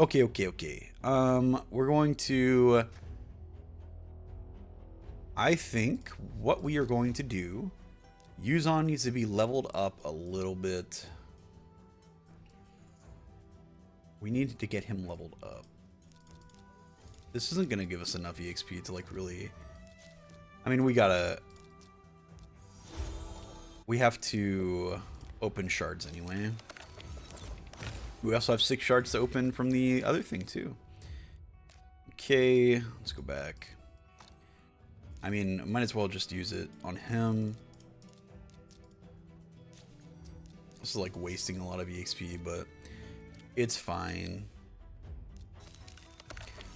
Okay. We're going to... I think what we are going to do... Yuzon needs to be leveled up a little bit. We need to get him leveled up. This isn't going to give us enough EXP to, like, really... I mean, we have to open shards anyway. We also have 6 shards to open from the other thing, too. Okay, let's go back. I mean, might as well just use it on him. This is, like, wasting a lot of EXP, but it's fine.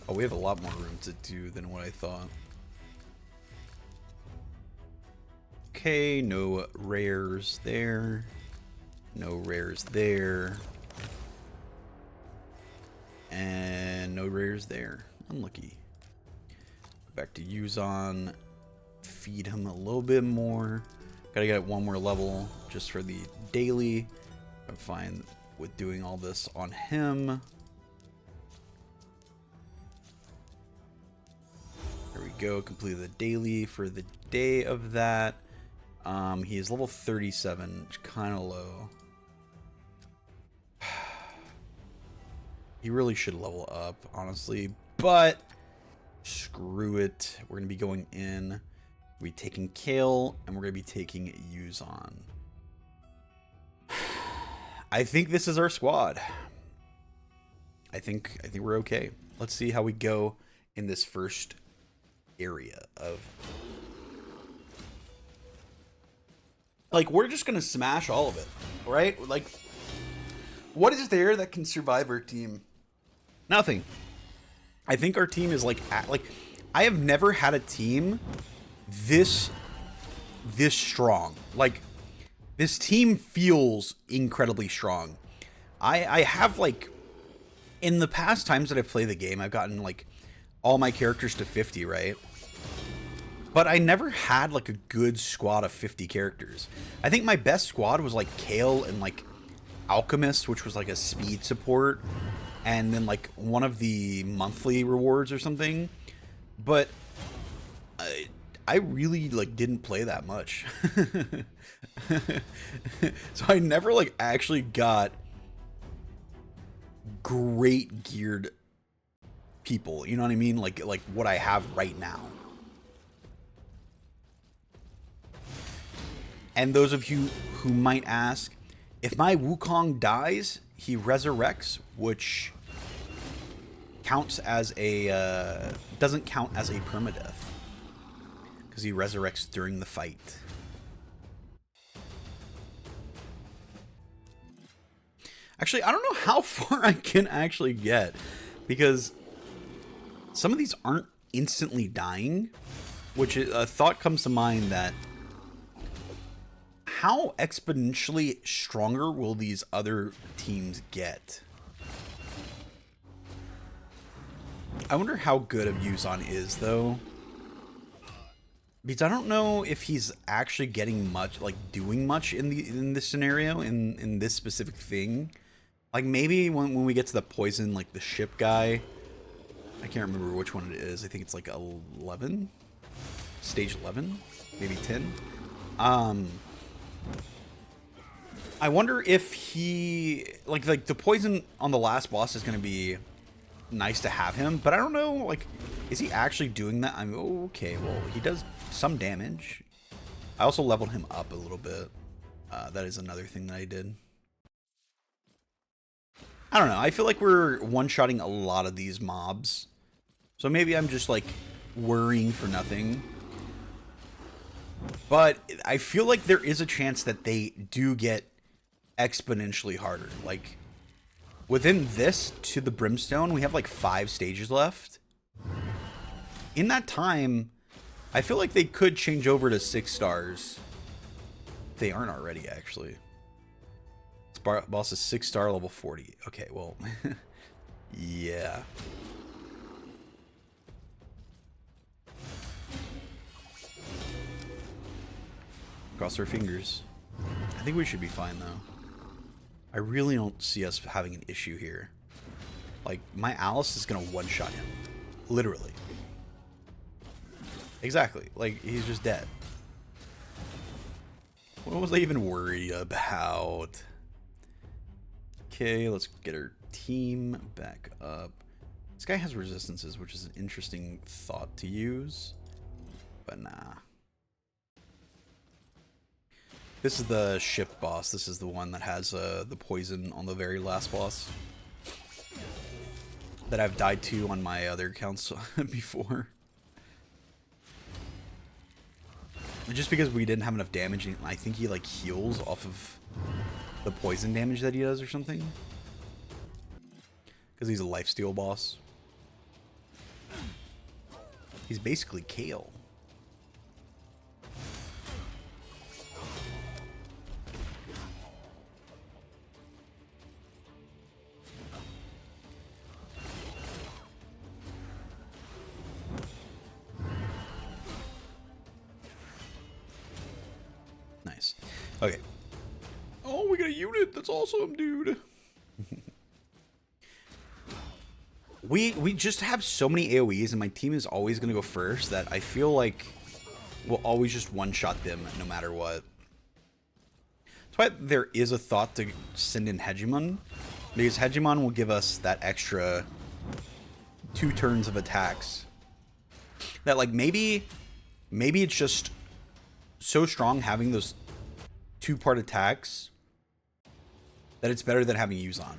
Oh, we have a lot more room to do than what I thought. Okay, no rares there. No rares there. And no rares there. Unlucky. Back to Yuzon. Feed him a little bit more. Gotta get 1 more level just for the daily. I'm fine with doing all this on him. There we go. Completed the daily for the day of that. He is level 37, which is kind of low. He really should level up, honestly, but screw it. We're going to be going in. We're taking Kale, and we're going to be taking Yuzon. I think this is our squad. I think we're okay. Let's see how we go in this first area of... Like, we're just going to smash all of it, right? Like, what is there that can survive our team? Nothing. I think our team is like I have never had a team this strong. Like, this team feels incredibly strong. I have, like, in the past times that I've played the game, I've gotten, like, all my characters to 50, right? But I never had, like, a good squad of 50 characters. I think my best squad was, like, Kale and, like, Alchemist, which was, like, a speed support. And then, like, one of the monthly rewards or something. But I really, like, didn't play that much. So I never, like, actually got great geared people. You know what I mean? Like what I have right now. And those of you who might ask, if my Wukong dies, he resurrects, which counts as a, doesn't count as a permadeath. Because he resurrects during the fight. Actually, I don't know how far I can actually get. Because some of these aren't instantly dying. Which a thought comes to mind that how exponentially stronger will these other teams get? I wonder how good of Yuzon is, though. Because I don't know if he's actually getting much, like, doing much in this scenario, in this specific thing. Like, maybe when we get to the poison, like, the ship guy. I can't remember which one it is. I think it's, like, 11? Stage 11? Maybe 10? I wonder if he... Like, the poison on the last boss is going to be nice to have him. But I don't know, like, is he actually doing that? I mean, okay, well, he does some damage. I also leveled him up a little bit. That is another thing that I did. I don't know. I feel like we're one-shotting a lot of these mobs. So maybe I'm just, like, worrying for nothing. But I feel like there is a chance that they do get exponentially harder. Like, within this to the Brimstone, we have, like, 5 stages left. In that time, I feel like they could change over to 6 stars. They aren't already, actually. This boss is 6-star, level 40. Okay, well, yeah. Cross our fingers. I think we should be fine, though. I really don't see us having an issue here. Like, my Alice is gonna one-shot him. Literally. Exactly. Like, he's just dead. What was I even worried about? Okay, let's get our team back up. This guy has resistances, which is an interesting thought to use. But nah. This is the ship boss. This is the one that has the poison on the very last boss. That I've died to on my other accounts before. Just because we didn't have enough damage, I think he like heals off of the poison damage that he does or something. Because he's a lifesteal boss. He's basically Kale. Nice. Okay. Oh, we got a unit. That's awesome, dude. We just have so many AoEs, and my team is always going to go first that I feel like we'll always just one-shot them no matter what. That's why there is a thought to send in Hegemon, because Hegemon will give us that extra 2 turns of attacks. That, like, maybe it's just so strong having those 2-part attacks that it's better than having Yuzan.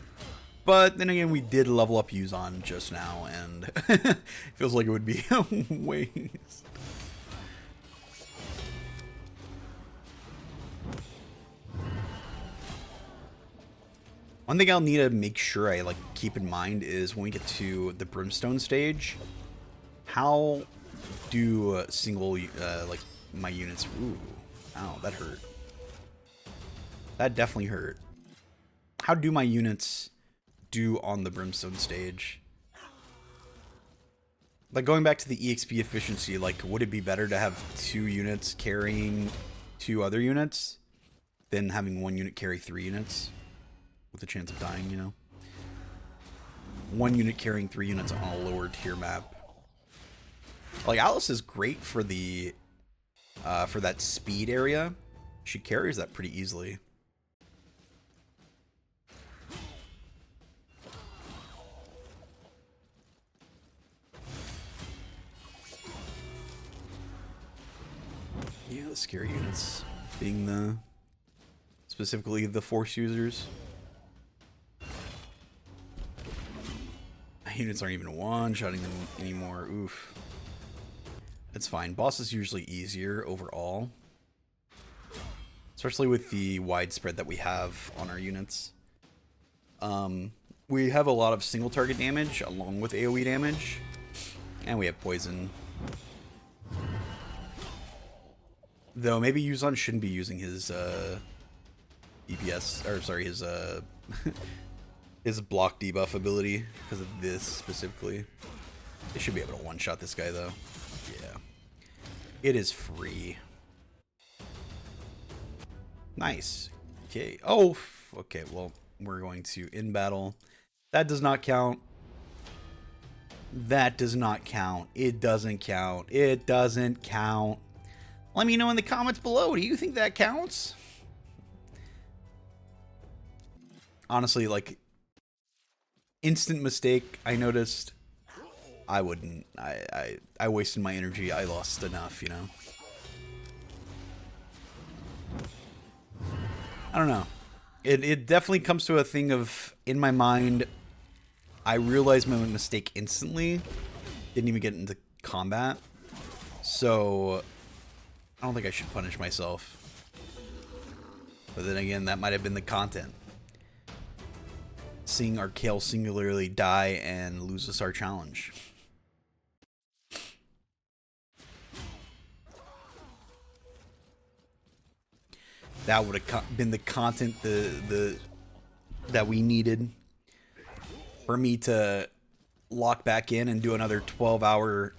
But then again, we did level up Yuzan just now, and it feels like it would be a waste. One thing I'll need to make sure I like keep in mind is when we get to the Brimstone stage, how do single like my units? Ooh, ow, that hurt. That definitely hurt. How do my units do on the Brimstone stage? Like, going back to the EXP efficiency, like, would it be better to have 2 units carrying 2 other units than having 1 unit carry 3 units with a chance of dying, you know? 1 unit carrying 3 units on a lower tier map. Like, Alice is great for the for that speed area. She carries that pretty easily. Yeah, the scary units being specifically the force users. Units aren't even one-shotting them anymore. Oof. It's fine. Boss is usually easier overall. Especially with the widespread that we have on our units. We have a lot of single target damage along with AoE damage. And we have poison. Though maybe Yuzan shouldn't be using his DPS, or sorry, his his block debuff ability because of this specifically. They should be able to one-shot this guy though. Yeah. It is free. Nice. Okay. Oh, okay. Well, we're going to in battle. That does not count. That does not count. It doesn't count. It doesn't count. Let me know in the comments below. Do you think that counts? Honestly, like, instant mistake, I noticed. I wouldn't. I wasted my energy. I lost enough, you know? I don't know. It definitely comes to a thing of, in my mind, I realized my mistake instantly. Didn't even get into combat. So I don't think I should punish myself. But then again, that might have been the content. Seeing our Kale singularly die and lose us our challenge. That would have been the content that we needed for me to lock back in and do another 12-hour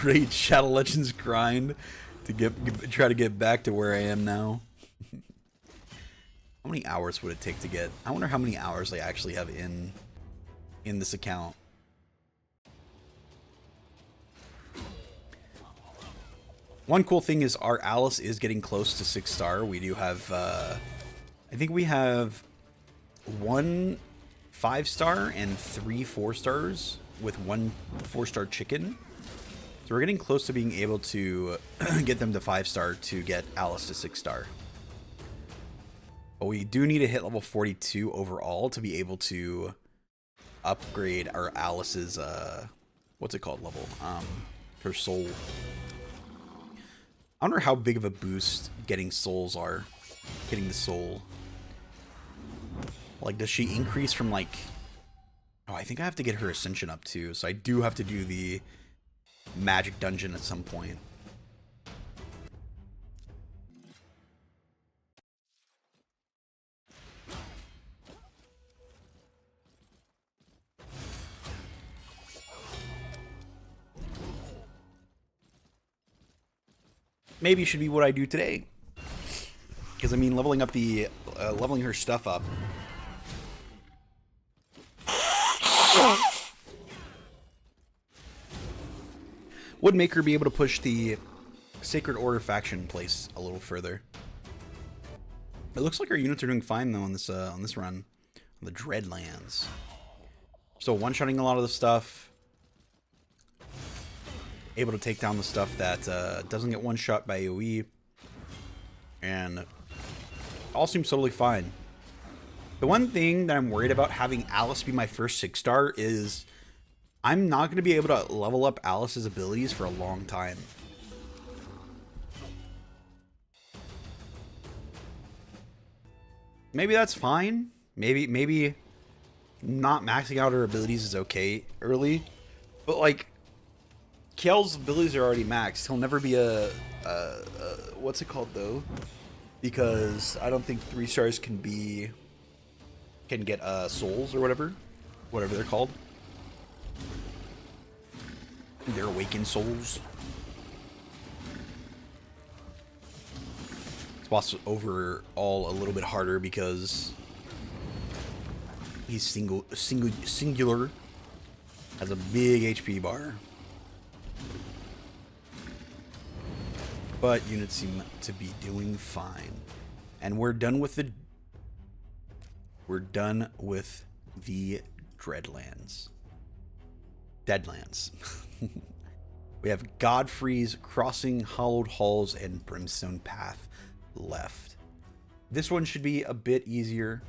Raid Shadow Legends grind to try to get back to where I am now. How many hours would it take to get? I wonder how many hours I actually have in in this account. One cool thing is our Alice is getting close to 6-star. We do have, I think we have 1 5-star and 3 4-stars with 1 4-star chicken. So we're getting close to being able to get them to 5-star to get Alice to 6-star. But we do need to hit level 42 overall to be able to upgrade our Alice's, what's it called, level? Her soul. I wonder how big of a boost getting souls are. Getting the soul. Like, does she increase from, like... Oh, I think I have to get her ascension up, too. So I do have to do the magic dungeon at some point. Maybe it should be what I do today. Because, I mean, leveling up the... leveling her stuff up. Would make her be able to push the Sacred Order faction place a little further. It looks like our units are doing fine, though, on this run. On the Dreadlands. So, one-shotting a lot of the stuff. Able to take down the stuff that doesn't get one-shot by AoE. And all seems totally fine. The one thing that I'm worried about having Alice be my first 6-star is I'm not going to be able to level up Alice's abilities for a long time. Maybe that's fine. Maybe not maxing out her abilities is okay early. But, like, Kale's abilities are already maxed. He'll never be a what's it called, though? Because I don't think 3-stars can get souls or whatever they're called. They're awakened souls. This boss is overall a little bit harder because he's singular, has a big HP bar. But units seem to be doing fine. And we're done with the Dreadlands. Deadlands. We have Godfrey's Crossing, Hollowed Halls, and Brimstone Path left. This one should be a bit easier.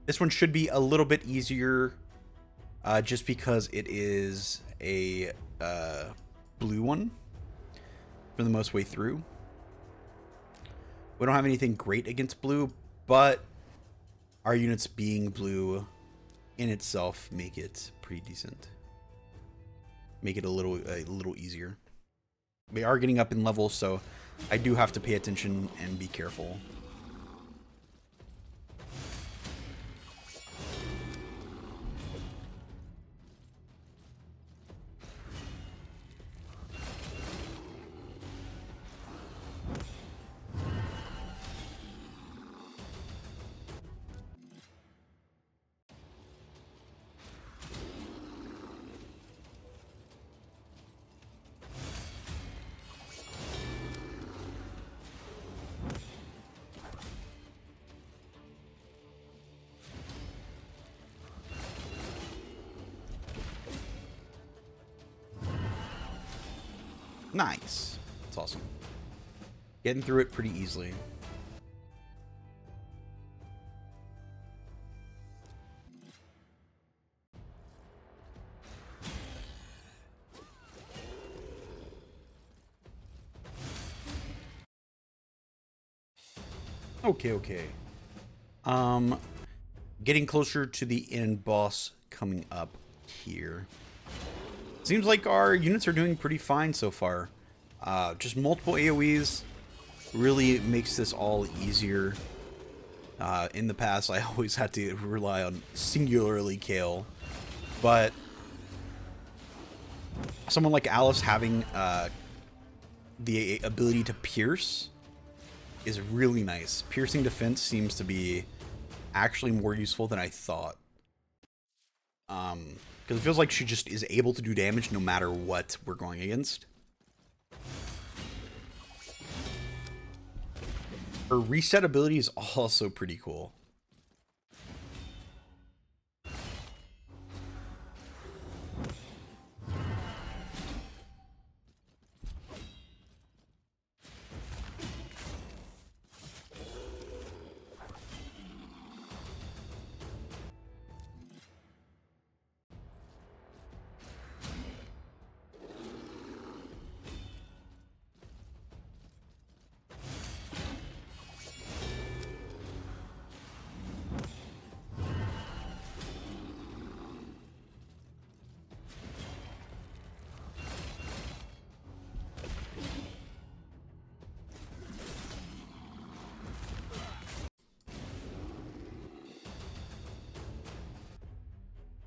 This one should be a little bit easier just because it is a blue one for the most way through. We don't have anything great against blue, but our units being blue in itself make it pretty decent. Make it a little easier. We are getting up in level, so I do have to pay attention and be careful. Nice. That's awesome. Getting through it pretty easily. Okay. Getting closer to the end boss coming up here. Seems like our units are doing pretty fine so far. Just multiple AoEs really makes this all easier. In the past, I always had to rely on singularly Kale, but someone like Alice having the ability to pierce is really nice. Piercing defense seems to be actually more useful than I thought. Because it feels like she just is able to do damage no matter what we're going against. Her reset ability is also pretty cool.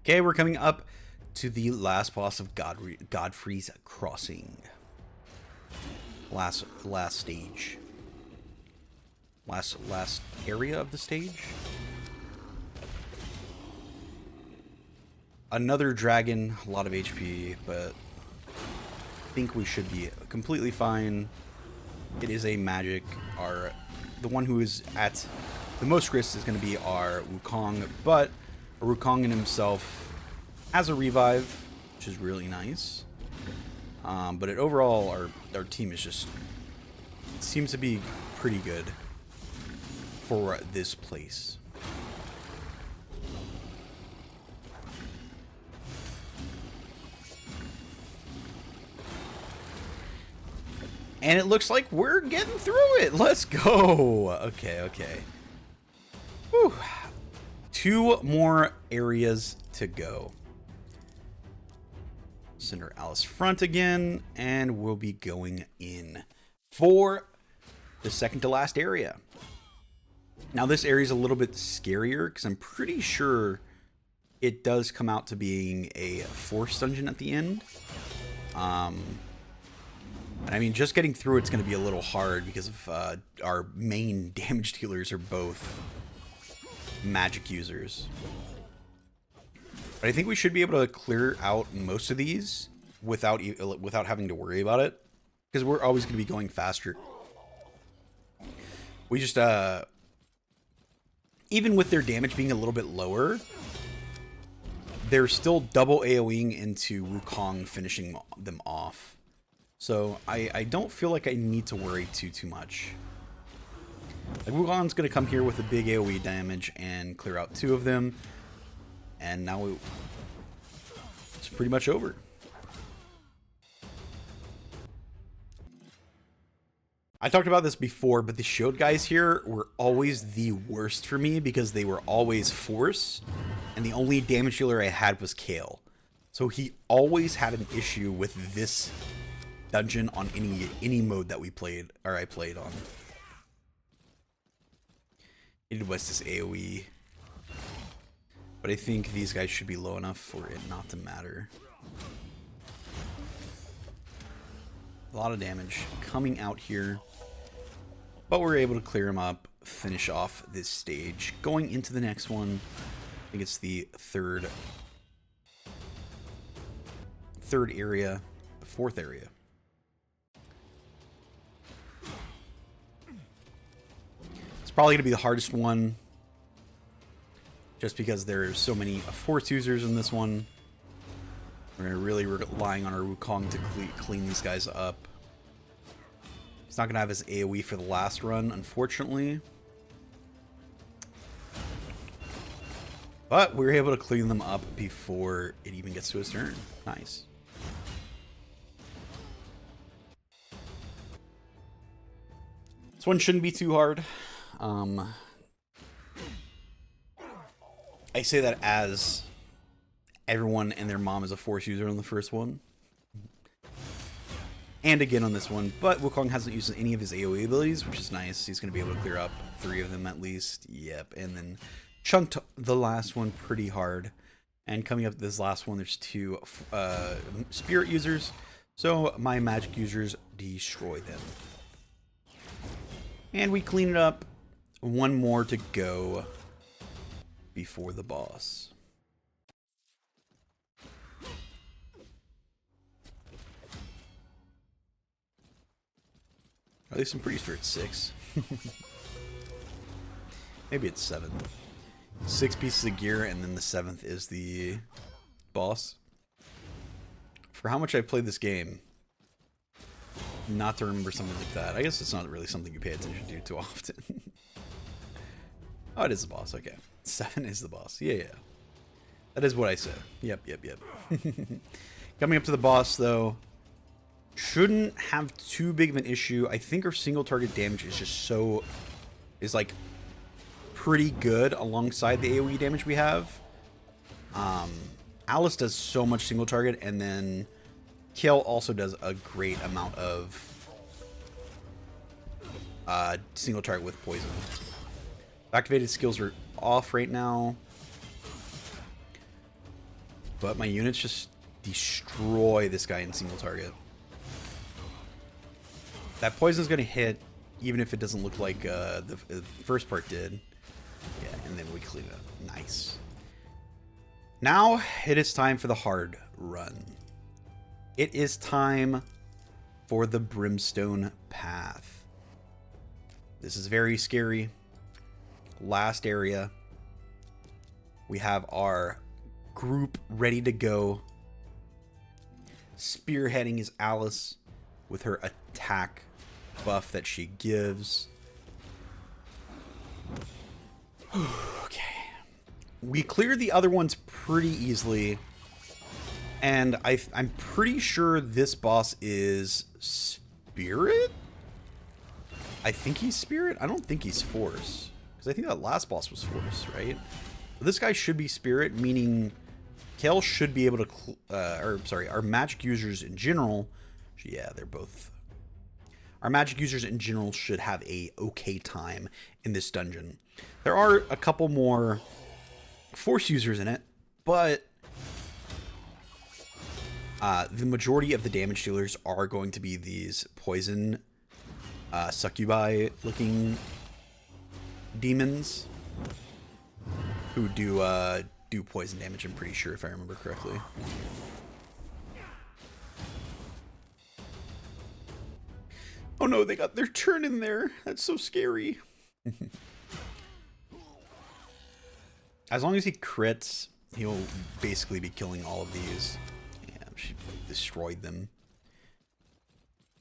Okay, we're coming up to the last boss of Godfrey's Crossing. Last stage. Last area of the stage. Another dragon, a lot of HP, but I think we should be completely fine. It is a magic. The one who is at the most risk is going to be our Wukong, but Wukong in himself has a revive, which is really nice. But overall, our team is just seems to be pretty good for this place. And it looks like we're getting through it. Let's go. Okay. Whew. 2 more areas to go. Center Alice front again, and we'll be going in for the second to last area. Now this area is a little bit scarier because I'm pretty sure it does come out to being a force dungeon at the end. And I mean, just getting through it's going to be a little hard because of our main damage dealers are both magic users. But I think we should be able to clear out most of these without having to worry about it, because we're always going to be going faster. We just even with their damage being a little bit lower, they're still double AoEing into Wukong finishing them off. So I don't feel like I need to worry too much. Like, Wukong's going to come here with a big AoE damage and clear out 2 of them. And now it's pretty much over. I talked about this before, but the shield guys here were always the worst for me because they were always force, and the only damage dealer I had was Kale. So he always had an issue with this dungeon on any mode that we played, or I played on. It was this AoE. But I think these guys should be low enough for it not to matter. A lot of damage coming out here. But we're able to clear him up, finish off this stage. Going into the next one, I think it's the third area, the 4th area. It's probably going to be the hardest one, just because there's so many force users in this one. We're going to really relying on our Wukong to clean these guys up. He's not going to have his AoE for the last run, unfortunately. But we were able to clean them up before it even gets to his turn. Nice. This one shouldn't be too hard. I say that as everyone and their mom is a force user on the first one. And again on this one, but Wukong hasn't used any of his AoE abilities, which is nice. He's going to be able to clear up 3 of them at least. Yep, and then chunked the last one pretty hard. And coming up to this last one, there's 2 spirit users, so my magic users destroy them. And we clean it up. One more to go before the boss. At least I'm pretty sure it's 6. Maybe it's 7. 6 pieces of gear, and then the 7th is the boss. For how much I've played this game, not to remember something like that. I guess it's not really something you pay attention to too often. Oh, it is the boss. Okay. 7 is the boss. Yeah, yeah. That is what I said. Yep. Coming up to the boss, though, shouldn't have too big of an issue. I think our single target damage is just is like pretty good alongside the AoE damage we have. Alice does so much single target, and then Kill also does a great amount of single target with poison. Activated skills are off right now, but my units just destroy this guy in single target. That poison's gonna hit, even if it doesn't look like the first part did. Yeah, and then we clean it up. Nice. Now it is time for the hard run. It is time for the Brimstone Path. This is very scary. Last area. We have our group ready to go. Spearheading is Alice with her attack buff that she gives. Okay. We cleared the other ones pretty easily. And I'm pretty sure this boss is Spirit? I think he's Spirit. I don't think he's Force. Because I think that last boss was Force, right? But this guy should be Spirit, meaning Kale should be able to... our magic users in general... Yeah, they're both... Our magic users in general should have a okay time in this dungeon. There are a couple more Force users in it, but... the majority of the damage dealers are going to be these poison succubi looking demons who do poison damage, I'm pretty sure, if I remember correctly. Oh no, they got their turn in there. That's so scary. As long as he crits, he'll basically be killing all of these. She destroyed them.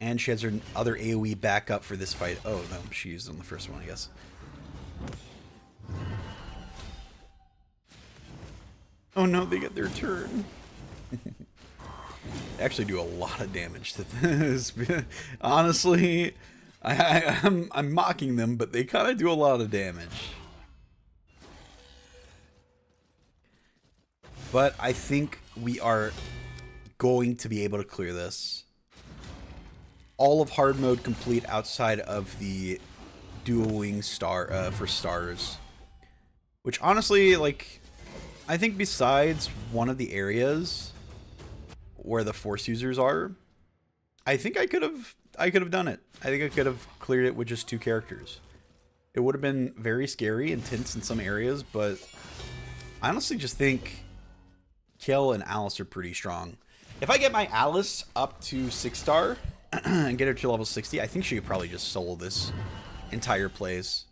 And she has her other AoE backup for this fight. Oh, no, she used it on the first one, I guess. Oh no, they get their turn. They actually do a lot of damage to this. Honestly, I'm mocking them, but they kind of do a lot of damage. But I think we are going to be able to clear this. All of hard mode complete outside of the dual wing star for stars, which honestly, like, I think besides one of the areas where the Force users are, I think I could have done it. I think I could have cleared it with just 2 characters. It would have been very scary and tense in some areas, but I honestly just think Kill and Alice are pretty strong. If I get my Alice up to 6-star and get her to level 60, I think she could probably just solo this entire place.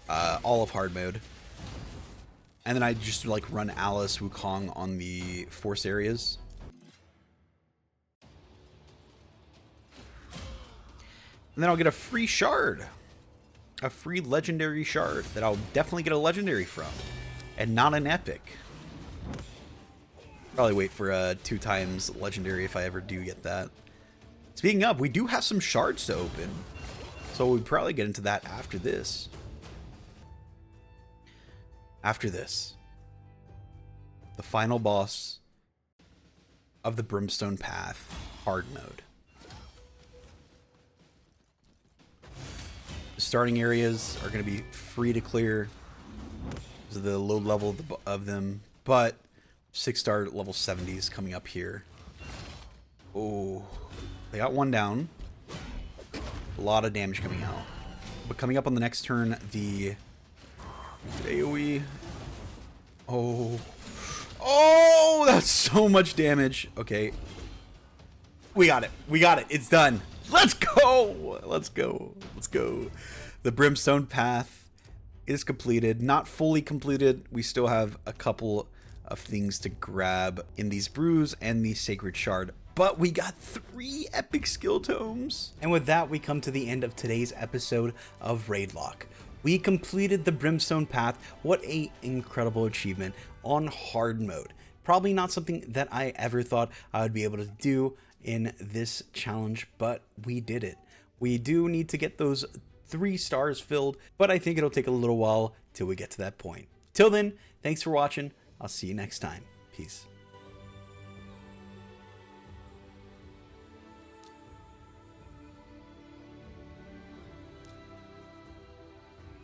All of hard mode. And then I just like run Alice, Wukong on the Force areas. And then I'll get a free shard. A free legendary shard that I'll definitely get a legendary from. And not an epic. Probably wait for 2 times legendary if I ever do get that. Speaking of, we do have some shards to open. So we'll probably get into that after this. After this. The final boss of the Brimstone Path, hard mode. The starting areas are going to be free to clear. Because of the low level of them. But 6-star level 70s coming up here. Oh, they got one down. A lot of damage coming out. But coming up on the next turn, the AoE. Oh. Oh, that's so much damage. Okay. We got it. We got it. It's done. Let's go. Let's go. Let's go. The Brimstone Path is completed. Not fully completed. We still have a couple of things to grab in these brews and the Sacred Shard. But we got 3 epic skill tomes. And with that, we come to the end of today's episode of Raidlocke. We completed the Brimstone Path. What a incredible achievement on hard mode. Probably not something that I ever thought I would be able to do in this challenge, but we did it. We do need to get those 3 stars filled, but I think it'll take a little while till we get to that point. Till then, thanks for watching. I'll see you next time. Peace.